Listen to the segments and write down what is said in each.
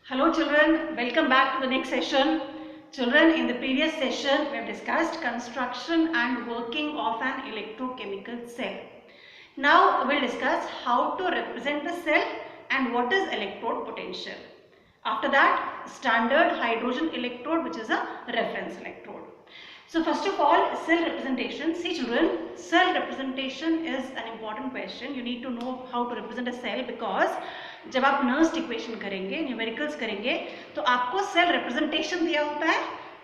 Hello children, welcome back to the next session. Children, in the previous session we have discussed construction and working of an electrochemical cell. Now we will discuss how to represent the cell and what is electrode potential. After that, standard hydrogen electrode, which is a reference electrode. So first of all, cell representation. See children, cell representation is an important question. You need to know how to represent a cell because जब आप Nernst equation करेंगे, numericals करेंगे, तो आपको cell representation दिया होता है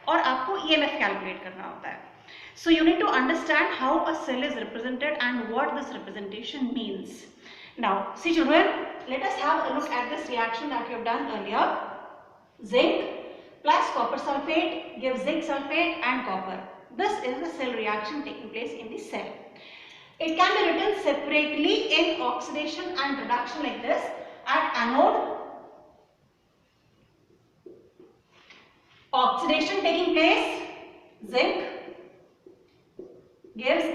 और आपको ईएमएफ कैलकुलेट करना होता है. So you need to understand how a cell is represented and what this representation means. Now, see children, let us have a look at this reaction that we have done earlier. Zinc plus copper sulfate gives zinc sulfate and copper. This is the cell reaction taking place in the cell. It can be written separately in oxidation and reduction like this. At anode, oxidation taking place, zinc gives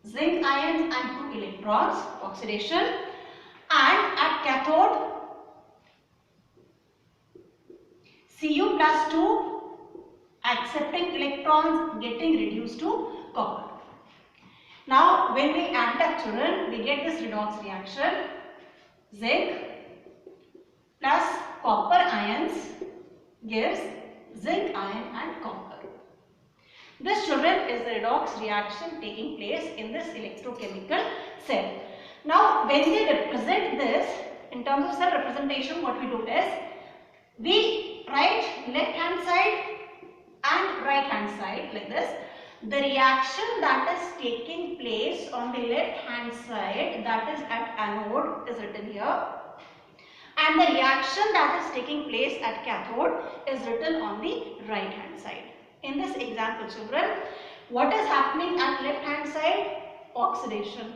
zinc ions and 2 electrons, oxidation, and at cathode, Cu plus 2 accepting electrons getting reduced to copper. Now when we add up children, we get this redox reaction. Zinc plus copper ions gives zinc ion and copper. This children is the redox reaction taking place in this electrochemical cell. Now when we represent this in terms of cell representation, what we do is we write left hand side and right hand side like this. The reaction that is taking place on the left hand side, that is at anode, is written here, and the reaction that is taking place at cathode is written on the right hand side. In this example children, what is happening at left hand side? Oxidation.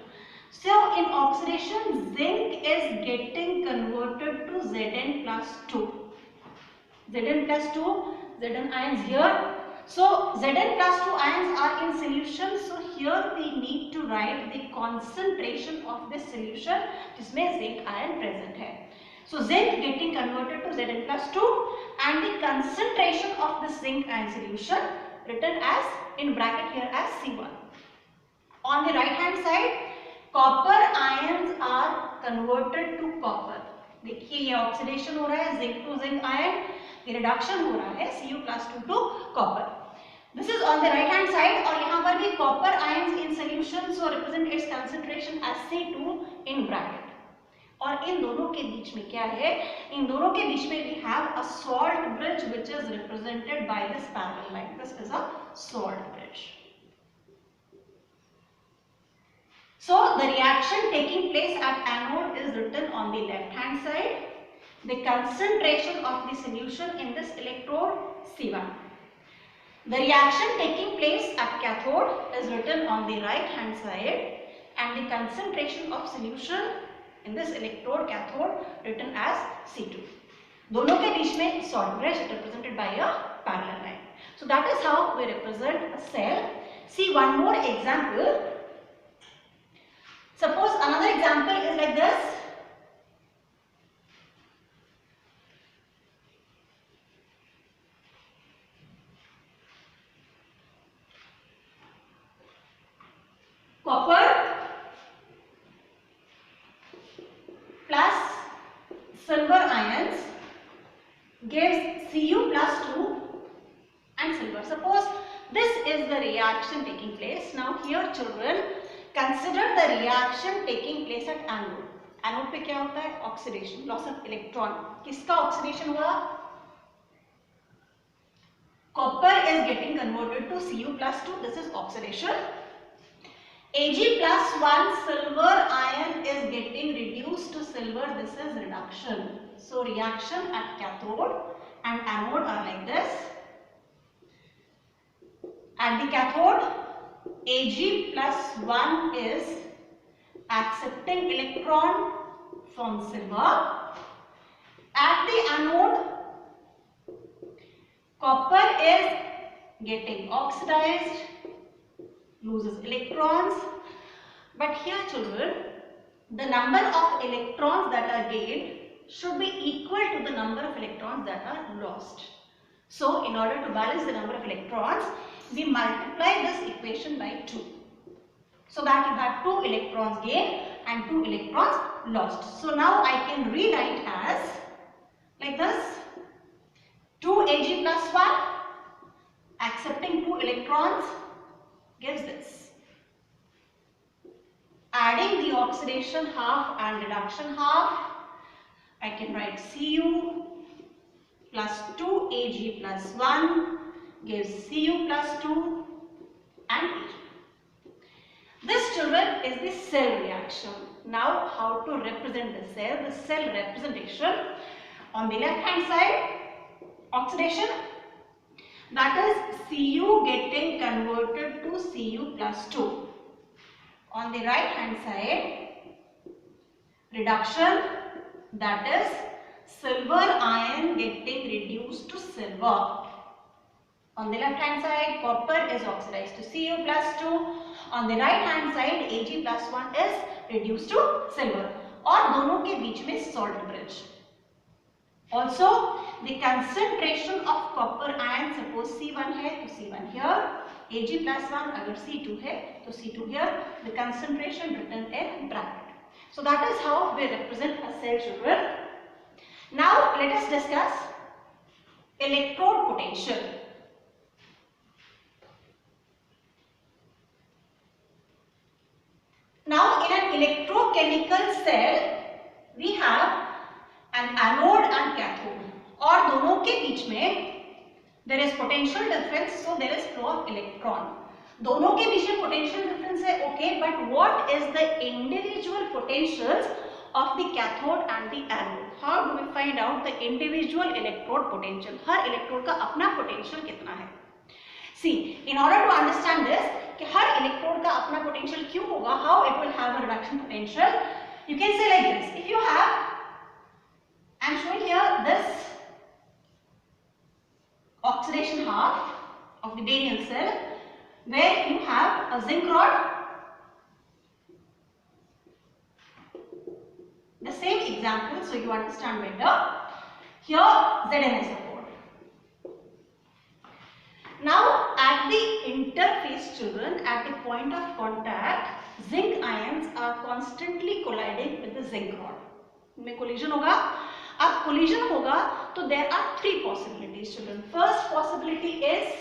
So in oxidation, zinc is getting converted to Zn plus 2. Zn plus 2, Zn ions here. So Zn plus 2 ions are in solution. So here we need to write the concentration of this solution जिसमें zinc ion present है. So zinc getting converted to Zn plus 2 and the concentration of this zinc ion solution written as in bracket here as C1. On the right hand side, copper ions are converted to copper. देखिए ये oxidation हो रहा है zinc to zinc ion. ये reduction हो रहा है Cu plus 2 to copper. This is on the right hand side और यहाँ पर भी copper ions in solution, so represent its concentration as C2 in bracket. और इन दोनों के बीच में क्या है? इन दोनों के बीच में we have a salt bridge which is represented by this parallel line. This is a salt bridge. So the reaction taking place at anode is written on the left hand side. The concentration of the solution in this electrode C1. The reaction taking place at cathode is written on the right hand side and the concentration of solution in this electrode cathode written as C2. दोनों के बीच में salt bridge represented by a parallel line. So that is how we represent a cell. See one more example. Suppose another example is like this. Copper plus silver ions gives Cu plus 2 and silver. Suppose this is the reaction taking place. Now here children, consider the reaction taking place at anode. Anode पे क्या होता है? Oxidation, loss of electron. किसका oxidation हुआ? Copper is getting converted to Cu plus 2. This is oxidation. Ag plus 1 silver ion is getting reduced to silver. This is reduction. So reaction at cathode and anode are like this. At the cathode, Ag plus 1 is accepting electron from silver. At the anode, copper is getting oxidized, loses electrons, but here children, the number of electrons that are gained should be equal to the number of electrons that are lost. So in order to balance the number of electrons, we multiply this equation by 2. So that you have 2 electrons gained and 2 electrons lost. So now I can rewrite as like this: 2 Ag plus 1 accepting 2 electrons gives this. Adding the oxidation half and reduction half, I can write Cu plus 2 Ag plus 1 gives Cu plus 2 and Ag. This, children, is the cell reaction. Now how to represent the cell? The cell representation: on the left hand side, oxidation, that is Cu getting converted to Cu plus 2. On the right hand side, reduction, that is silver ion getting reduced to silver. On the left hand side, copper is oxidized to Cu plus 2. On the right hand side, Ag plus 1 is reduced to silver. और दोनों के बीच में salt bridge. Also, the concentration of copper ion, suppose C1 है तो C1 here, Ag plus 1 अगर C2 है तो C2 here. The concentration written in bracket. So that is how we represent a cell, children. Now let us discuss electrode potential. Now in an electrochemical cell, we have an anode and cathode. और दोनों के बीच में there is potential difference, so there is flow of electron. दोनों के बीच में potential difference है, okay, but what is the individual potentials of the cathode and the anode? How do we find out the individual electrode potential? Her electrode का अपना potential कितना है? See, in order to understand this, कि हर electrode का अपना potential क्यों होगा, how it will have a reduction potential, you can say like this: if you have, I am showing here this oxidation half of the Daniell cell, where you have a zinc rod. The same example, so you understand better. Here Zn is support. Now at the interface, children, at the point of contact, zinc ions are constantly colliding with the zinc rod. में collision होगा. अब collision होगा तो there are 3 possibilities, children. First possibility is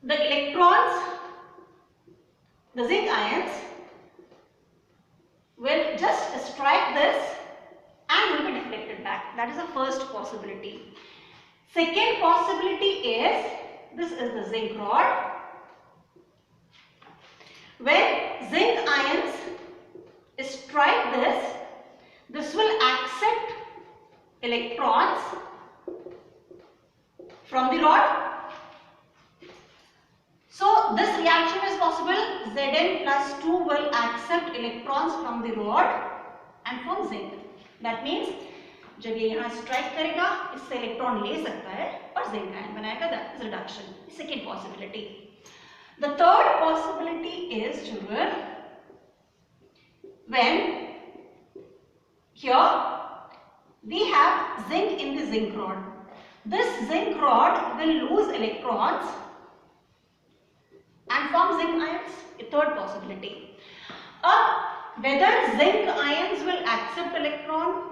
the electrons, the zinc ions, will just strike this and will be deflected back. That is the first possibility. Second possibility is, this is the zinc rod. When zinc ions strike this, this will accept electrons from the rod. So this reaction is possible. Zn plus 2 will accept electrons from the rod and from zinc. That means जब ये यहाँ strike करेगा, इससे electron ले सकता है और zinc ion बनाएगा. That is reduction. Second possibility. The third possibility is, children, when here we have zinc in the zinc rod. This zinc rod will lose electrons and form zinc ions. A third possibility. Whether zinc ions will accept electron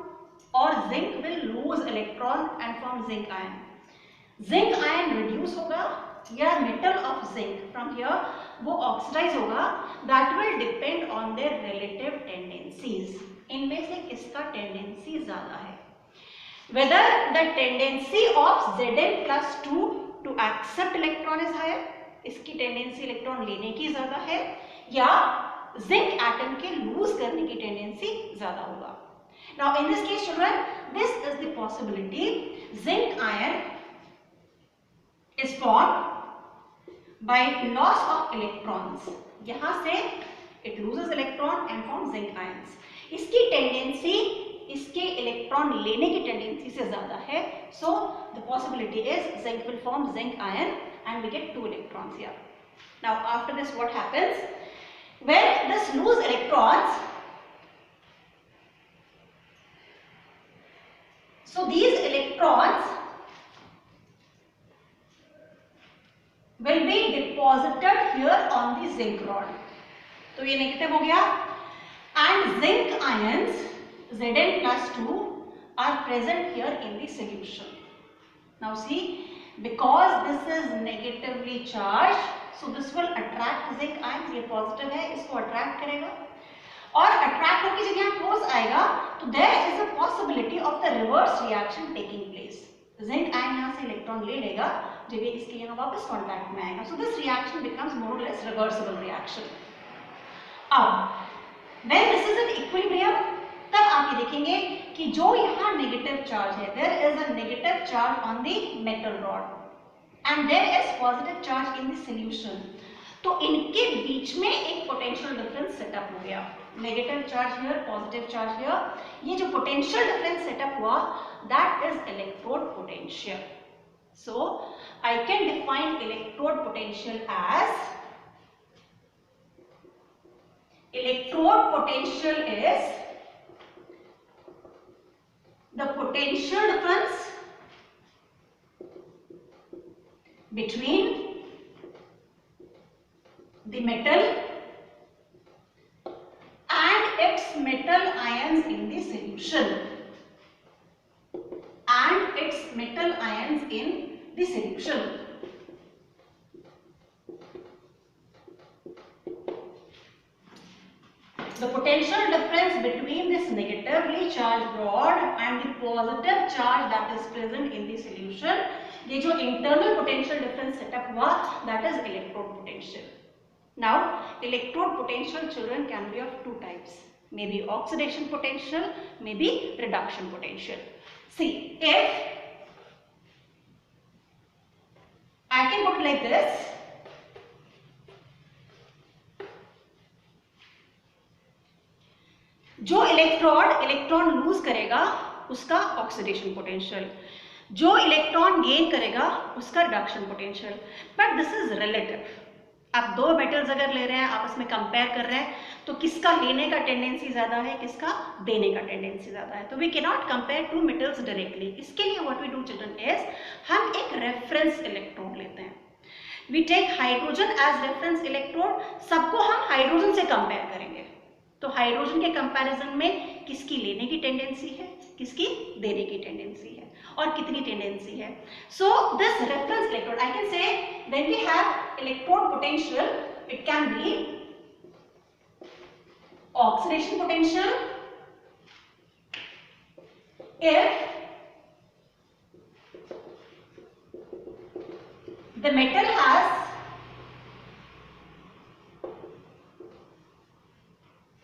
or zinc will lose electron and form zinc ion. Zinc ion reduce होगा या metal of zinc from here वो oxidize होगा. That will depend on their relative tendencies. इनमें से किसका tendency ज़्यादा है? Whether the tendency of Zn plus 2 to accept electron is higher, इसकी tendency electron लेने की ज़्यादा है, या zinc atom के lose करने की tendency ज़्यादा होगा. Now in this case, children, this is the possibility. Zinc ion is formed by loss of electrons. यहाँ से it loses electron and forms zinc ions. इसकी tendency इसके electron लेने की tendency से ज़्यादा है. So the possibility is zinc will form zinc ion and we get 2 electrons here. Now after this, what happens? When this lose electrons, So these electrons will be deposited here on the zinc rod. तो ये negative हो गया. And zinc ions Zn+2 are present here in the solution. Now see, because this is negatively charged, so this will attract zinc ions. ये positive है, इसको attract करेगा और attract होकर जब यहाँ close आएगा तो there is a possibility of the reverse reaction taking place. Zinc ion यहाँ से electron ले लेगा जब ये इसके यहाँ वापस contact में आएगा. So this reaction becomes more or less reversible reaction. अब when this is in equilibrium, तब आप ये देखेंगे कि जो यहाँ negative charge है, there is a negative charge on the metal rod and there is positive charge in the solution. तो इनके बीच में एक पोटेंशियल डिफरेंस सेटअप हो गया. Negative charge here, positive charge here. ये जो पोटेंशियल डिफरेंस सेटअप हुआ, that is electrode potential. So I can define electrode potential as electrode potential is the potential difference between the metal and its metal ions in the solution. And its metal ions in the solution. The potential difference between this negatively charged rod and the positive charge that is present in the solution, ये जो internal potential difference setup हुआ, that is electrode potential. Now, electrode potential, children, can be of two types. Maybe oxidation potential, maybe reduction potential. See, if I can put it like this. जो electron lose करेगा उसका oxidation potential, जो electron gain करेगा उसका reduction potential. But this is relative. आप दो metals अगर ले रहे हैं, आपस में कंपेयर कर रहे हैं, तो किसका लेने का टेंडेंसी ज्यादा है, किसका देने का टेंडेंसी ज्यादा है. तो we can not compare to metals directly. इसके लिए what we do children is, हम एक रेफरेंस इलेक्ट्रोड लेते हैं. We take hydrogen as reference electrode. सबको हम हाइड्रोजन से कंपेयर करेंगे. तो हाइड्रोजन के कंपैरिजन में किसकी लेने की टेंडेंसी है, किसकी देने की टेंडेंसी है, और कितनी टेंडेंसी है. So this reference electrode, I can say when we have electrode potential, it can be oxidation potential if the metal has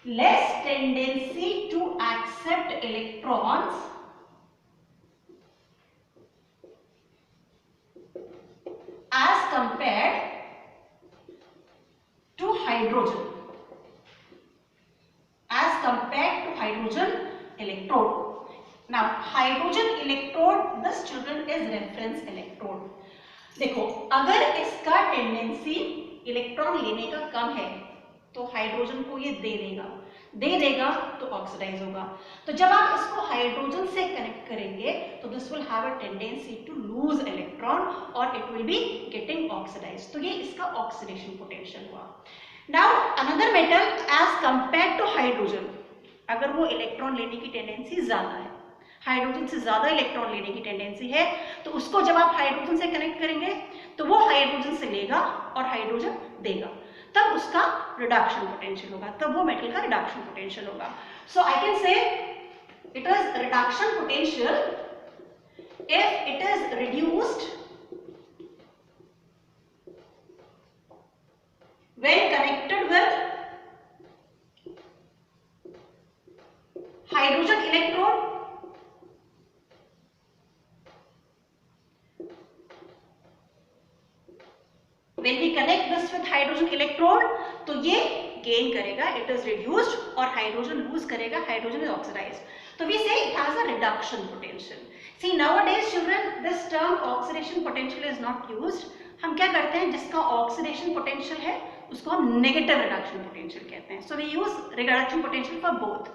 less tendency to accept electrons as compared to hydrogen, as compared to hydrogen electrode. Now hydrogen electrode, this children is reference electrode. देखो, अगर इसका tendency electron लेने का कम है तो hydrogen को ये दे देगा तो ऑक्सीडाइज होगा. तो जब आप इसको हाइड्रोजन से कनेक्ट करेंगे तो this will have a tendency to lose electron और it will be getting oxidise. तो ये इसका ऑक्सीडेशन पोटेंशियल हुआ. Now another metal as compare to hydrogen, अगर वो इलेक्ट्रॉन लेने की टेंडेंसी ज्यादा है, हाइड्रोजन से ज्यादा इलेक्ट्रॉन लेने की टेंडेंसी है, तो उसको जब आप हाइड्रोजन से कनेक्ट करेंगे तो वो हाइड्रोजन से लेगा और हाइड्रोजन देगा, तब उसका रिडक्शन पोटेंशियल होगा, तब वो मेटल का रिडक्शन पोटेंशियल होगा. So I can say it is reduction potential if it is reduced when connected with hydrogen electrode when we connect this with hydrogen electrode तो ये gain करेगा, it is reduced, और hydrogen lose करेगा, hydrogen is oxidized. तो we say it has a reduction potential. See nowadays children this term oxidation potential is not used. हम क्या करते हैं, जिसका oxidation potential है उसको हम negative reduction potential कहते हैं. So we use reduction potential for both.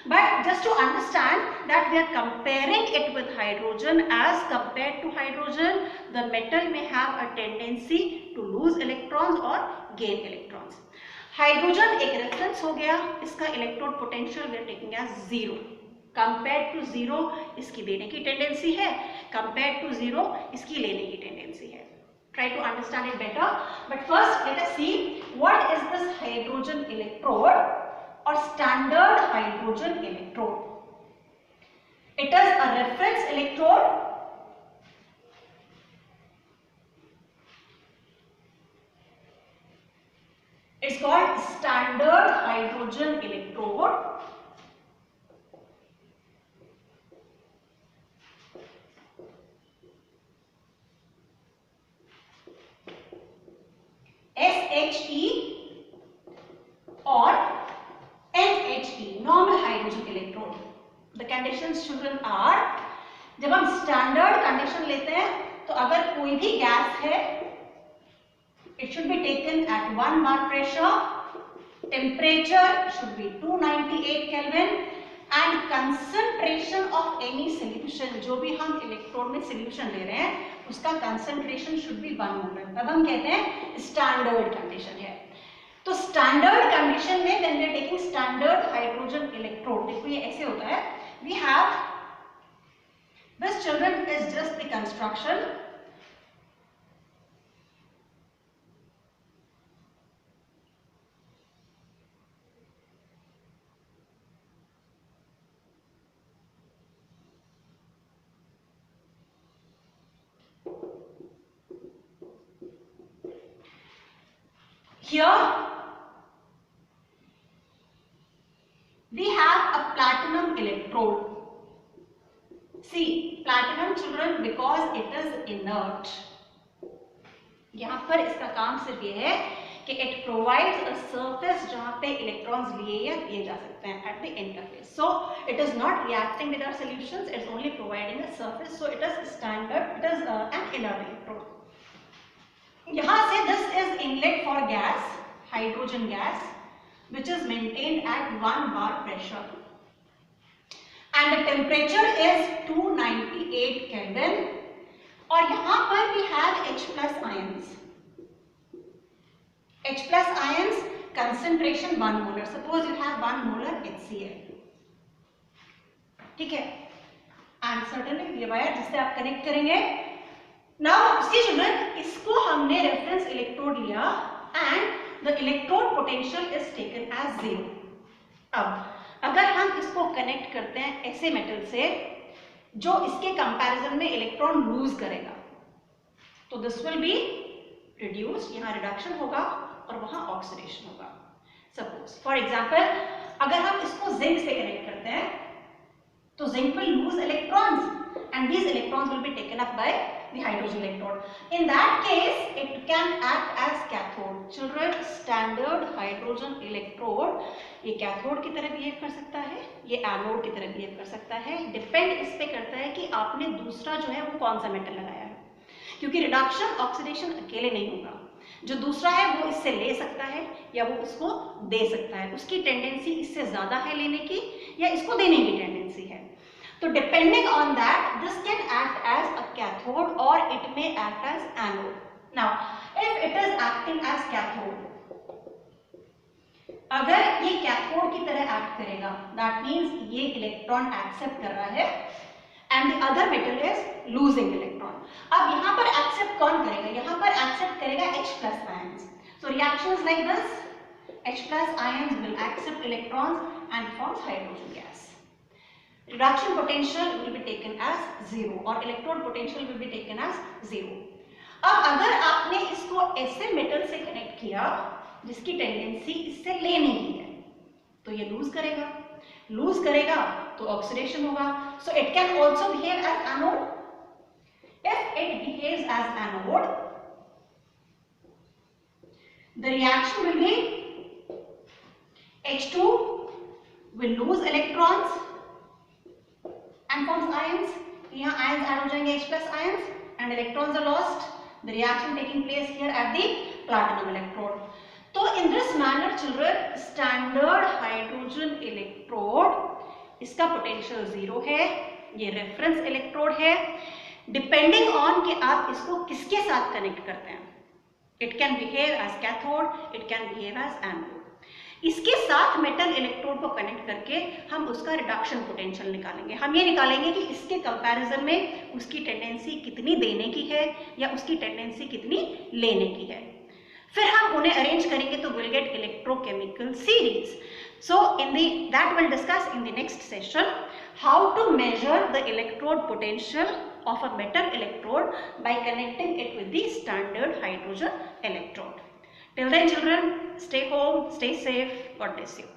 But just to understand that we are comparing it with hydrogen, as compared to hydrogen, the metal may have a tendency to lose electrons or gain electrons. Hydrogen एक reference हो गया, इसका electrode potential we are taking as 0. Compare to 0 इसकी देने की tendency है, compare to 0 इसकी लेने की टेंडेंसी है. Try to understand it better. But first let us see what is this hydrogen electrode or standard hydrogen electrode. It is a reference electrode. It's called standard hydrogen electrode. SHE or NHE, normal hydrogen electrode. The conditions children are, जब हम standard condition लेते हैं तो अगर कोई भी gas है, it should be taken at 1 bar pressure, temperature should be 298 Kelvin and concentration of any solution, जो भी हम electrode में solution ले रहे हैं उसका concentration should be 1 molar. तब हम कहते हैं standard condition है. तो standard condition में when we are taking standard hydrogen electrode, देखो ये ऐसे होता है. We have this children is just the construction. Here we have a platinum electrode. See, platinum children, because it is inert, यहाँ पर इसका काम सिर्फ ये है कि it provides a surface जहाँ पे electrons लिए या दिए जा सकते हैं at the interface. So it is not reacting with our solutions. It's only providing a surface. So it is standard. It is an inert electrode. यहाँ से this is inlet for gas, hydrogen gas, which is maintained at 1 bar pressure, and the temperature is 298 Kelvin. और यहाँ पर we have H plus ions. H plus ions concentration 1 molar. Suppose you have 1 molar HCl. ठीक है, and certainly ये wire जिससे आप connect करेंगे. Now see children, इसको हमने रेफरेंस इलेक्ट्रोड लिया and the electrode potential is taken as 0. अब अगर हम इसको कनेक्ट करते हैं ऐसे मेटल से जो इसके कंपैरिजन में इलेक्ट्रॉन लूज करेगा, तो दिस विल बी रिड्यूस्ड, यहाँ रिडक्शन होगा और वहाँ ऑक्सीडेशन होगा. सपोज फॉर एग्जांपल अगर हम इसको जिंक से कनेक्ट करते हैं तो zinc will lose electrons and these electrons will be taken up by the hydrogen electrode. In that case it can act as cathode. Children, standard hydrogen electrode ये cathode की तरह बिहेव कर सकता है, ये एनोड की तरह बिहेव कर सकता है. डिपेंड इस पे करता है कि आपने दूसरा जो है वो कौन सा मेटल लगाया है, क्योंकि रिडक्शन ऑक्सीडेशन अकेले नहीं होगा. जो दूसरा है वो इससे ले सकता है या वो इसको दे सकता है, उसकी टेंडेंसी इससे ज्यादा है लेने की या इसको देने की टेंडेंसी है. So depending on that, this can act as a cathode or it may act as anode. Now, if it is acting as cathode, अगर ये कैथोड की तरह एक्ट करेगा, that means ये इलेक्ट्रॉन एक्सेप्ट कर रहा है and the other metal is losing electron. अब यहाँ पर एक्सेप्ट कौन करेगा? यहाँ पर एक्सेप्ट करेगा H plus ions. So reactions like this, H plus ions will accept electrons and forms hydrogen gas. Reduction potential will be taken as 0 और electrode potential will be taken as 0. अब अगर आपने इसको ऐसे मेटल से connect किया जिसकी tendency इससे लेने की है, तो ये लूज करेगा तो ऑक्सीडेशन होगा. So it can also behave as anode. If it behaves as anode, the reaction will be H2 will lose electrons and forms ions. यहाँ ions add हो जाएंगे H plus ions and electrons are lost. The reaction taking place here at the platinum electrode. So in this manner children, standard hydrogen electrode इसका potential 0 है, ये reference electrode है। Depending on कि आप इसको किसके साथ कनेक्ट करते हैं, it can behave as cathode, it can behave as anode. इसके साथ मेटल इलेक्ट्रोड को कनेक्ट करके हम उसका रिडक्शन पोटेंशियल निकालेंगे। हम ये निकालेंगे कि इसके कंपैरिजन में उसकी टेंडेंसी कितनी देने की है या उसकी टेंडेंसी कितनी लेने की है। फिर हम उन्हें अरेंज करेंगे तो will get electrochemical series. So that we'll discuss in the next session how to measure the electrode potential of a metal electrode by connecting it with the standard hydrogen electrode. Till then children, stay home, stay safe, God bless you.